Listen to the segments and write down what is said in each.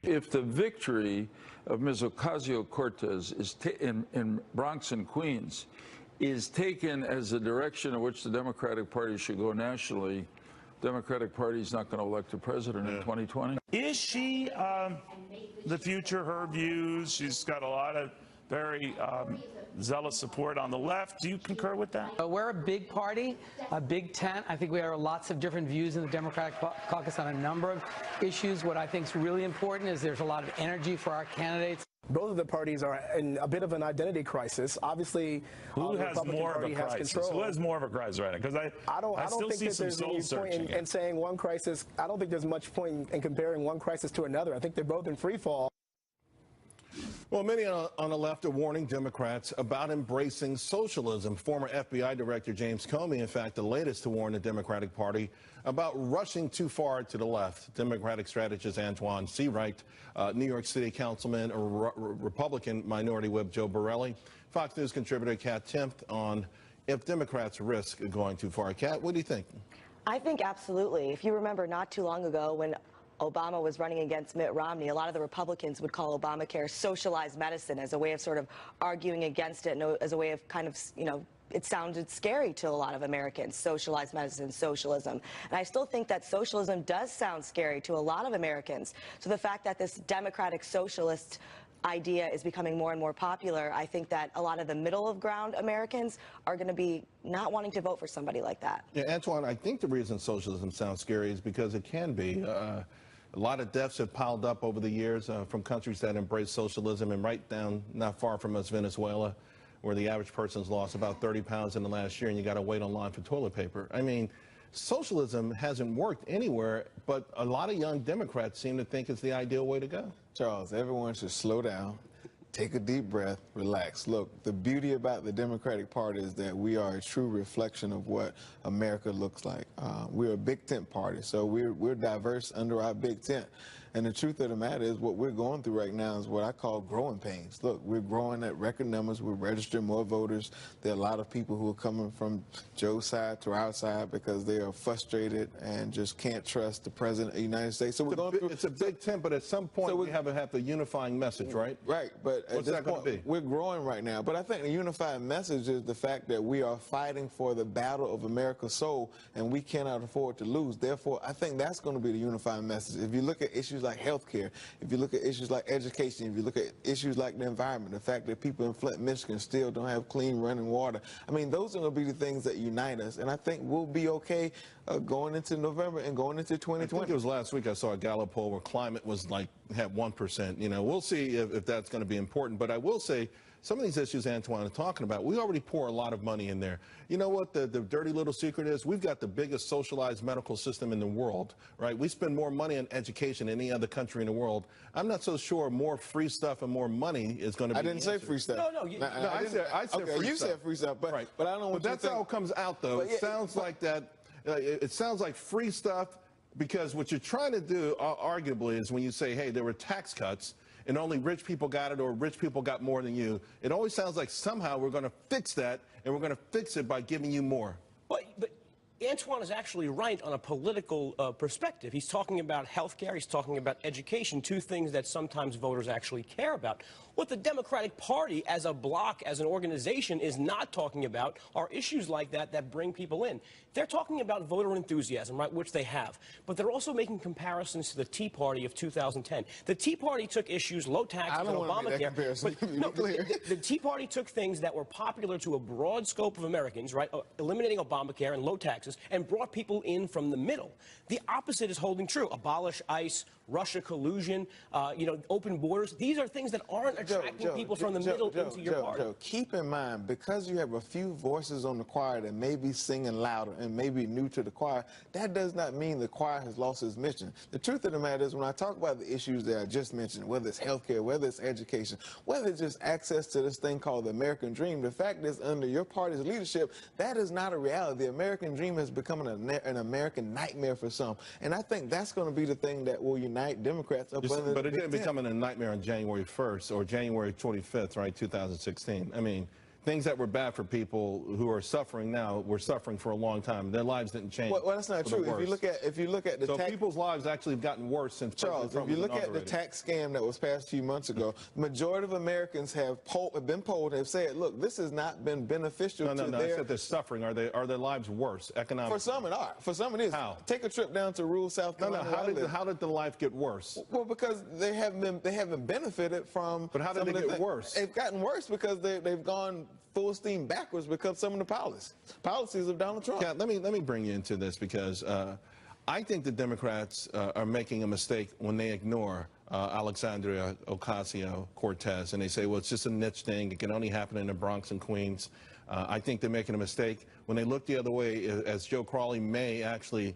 If the victory of Ms. Ocasio-Cortez is in Bronx and Queens is taken as a direction in which the Democratic Party should go nationally, the Democratic Party is not going to elect a president in 2020. Is she the future, her views? She's got a lot of very zealous support on the left. Do you concur with that? We're a big party, a big tent. I think we have lots of different views in the Democratic caucus on a number of issues. What I think is really important is there's a lot of energy for our candidates. Both of the parties are in a bit of an identity crisis. Obviously, who has more of a crisis? Who has more of a crisis right now? Because I don't think that there's any point in saying one crisis. I don't think there's much point in comparing one crisis to another. I think they're both in free fall. Well, many on the left are warning Democrats about embracing socialism. Former FBI Director James Comey, in fact, the latest to warn the Democratic Party about rushing too far to the left. Democratic strategist Antjuan, Seawright, New York City Councilman, Republican Minority Whip Joe Borelli, Fox News contributor Kat Timpf on if Democrats risk going too far. Kat, what do you think? I think absolutely. If you remember not too long ago when Obama was running against Mitt Romney, a lot of the Republicans would call Obamacare socialized medicine as a way of sort of arguing against it, and as a way of kind of, you know, it sounded scary to a lot of Americans, socialized medicine, socialism. And I still think that socialism does sound scary to a lot of Americans. So the fact that this democratic socialist idea is becoming more and more popular, I think that a lot of the middle of ground Americans are going to be not wanting to vote for somebody like that. Yeah, Antjuan, I think the reason socialism sounds scary is because it can be. A lot of deaths have piled up over the years from countries that embrace socialism, and right down not far from us, Venezuela, where the average person's lost about 30 pounds in the last year, and you got to wait online for toilet paper. I mean, socialism hasn't worked anywhere, but a lot of young Democrats seem to think it's the ideal way to go. Charles, everyone should slow down, take a deep breath, relax. Look, the beauty about the Democratic Party is that we are a true reflection of what America looks like. We're a big tent party, so we're diverse under our big tent. And the truth of the matter is what we're going through right now is what I call growing pains. Look, we're growing at record numbers. We're registering more voters. There are a lot of people who are coming from Joe's side to our side because they are frustrated and just can't trust the President of the United States. So we're going through. It's a big tent, but at some point we have to have a unifying message, right? Right, but at this point, we're growing right now. But I think the unifying message is the fact that we are fighting for the battle of America's soul, and we cannot afford to lose. Therefore, I think that's going to be the unifying message. If you look at issues like health care, if you look at issues like education, if you look at issues like the environment, the fact that people in Flint, Michigan still don't have clean running water, I mean, those are going to be the things that unite us. And I think we'll be okay going into November and going into 2020. I think it was last week I saw a Gallup poll where climate was like, had 1%. You know, we'll see if that's going to be important. But I will say, some of these issues Antjuan is talking about, we already pour a lot of money in there. You know what the dirty little secret is? We've got the biggest socialized medical system in the world, right? We spend more money on education than any other country in the world. I'm not so sure more free stuff and more money is going to be I didn't say free stuff. No, I said okay, free stuff. You said free stuff, but, right. But I don't know what that's how it comes out, though. It sounds like that. It sounds like free stuff, because what you're trying to do, arguably, is when you say, hey, there were tax cuts, and only rich people got it, or rich people got more than you, it always sounds like somehow we're going to fix that, and we're going to fix it by giving you more. But Antjuan is actually right on a political perspective. He's talking about health care, he's talking about education, two things that sometimes voters actually care about. What the Democratic Party as a bloc, as an organization, is not talking about are issues like that bring people in. They're talking about voter enthusiasm, right, which they have. But they're also making comparisons to the Tea Party of 2010. The Tea Party took issues, low taxes and Obamacare. The Tea Party took things that were popular to a broad scope of Americans, right, eliminating Obamacare and low taxes, and brought people in from the middle. The opposite is holding true. Abolish ICE, Russia collusion, you know, open borders. These are things that aren't attracting people from the middle into your party. Joe, keep in mind, because you have a few voices on the choir that may be singing louder and may be new to the choir, that does not mean the choir has lost its mission. The truth of the matter is, when I talk about the issues that I just mentioned, whether it's healthcare, whether it's education, whether it's just access to this thing called the American dream, the fact is, under your party's leadership, that is not a reality. The American dream has become an American nightmare for some. And I think that's going to be the thing that will unite Democrats up under the But it didn't become a nightmare on January 1st or January 25th, right, 2016. I mean, things that were bad for people who are suffering now were suffering for a long time. Their lives didn't change. Well, that's not true. If you look at the so people's lives actually have gotten worse since Charles, if you look at the tax scam that was passed a few months ago, the majority of Americans have been polled and have said, look, this has not been beneficial to their... I said they're suffering. Are their lives worse economically? For some it are. For some it is. How? Take a trip down to rural South Carolina. How did the life get worse? Well, because they haven't benefited from... But how did they get worse? They've gotten worse because they've gone full steam backwards because some of the policies of Donald Trump. Yeah, let me bring you into this because I think the Democrats are making a mistake when they ignore Alexandria Ocasio-Cortez and they say, well, it's just a niche thing. It can only happen in the Bronx and Queens. I think they're making a mistake when they look the other way, as Joe Crowley may actually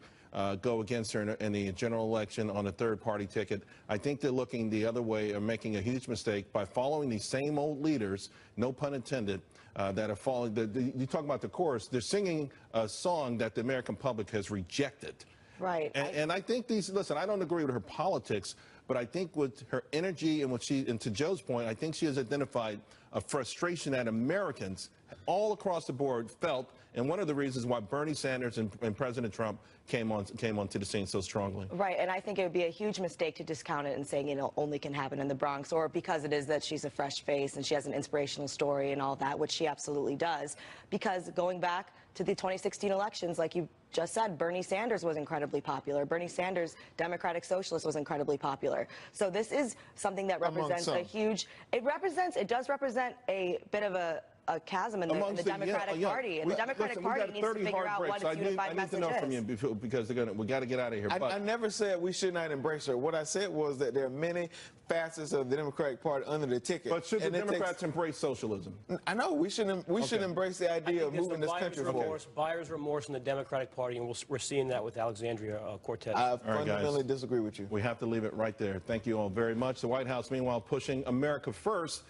go against her in the general election on a third-party ticket. I think they're looking the other way and making a huge mistake by following these same old leaders, no pun intended, that are following. You talk about the chorus. They're singing a song that the American public has rejected. Right. And I think listen, I don't agree with her politics, but I think with her energy and and to Joe's point, I think she has identified a frustration that Americans all across the board felt, and one of the reasons why Bernie Sanders and President Trump came onto the scene so strongly. Right, and I think it would be a huge mistake to discount it and saying, you know, only can happen in the Bronx, or because it is that she's a fresh face and she has an inspirational story and all that, which she absolutely does. Because going back to the 2016 elections, like you just said, Bernie Sanders was incredibly popular. Bernie Sanders, Democratic Socialist, was incredibly popular. So this is something that represents a huge, it does represent a bit of a chasm in the Democratic Party. And the Democratic Party needs to figure out what its unified message is. I need to know from you because we got to get out of here. I never said we should not embrace her. What I said was that there are many facets of the Democratic Party under the ticket. But should the Democrats embrace socialism? I know we should embrace the idea of moving this country forward. Buyer's remorse in the Democratic Party, and we're seeing that with Alexandria Cortez. I fundamentally disagree with you. We have to leave it right there. Thank you all very much. The White House, meanwhile, pushing America first.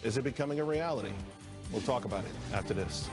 Is it becoming a reality? We'll talk about it after this.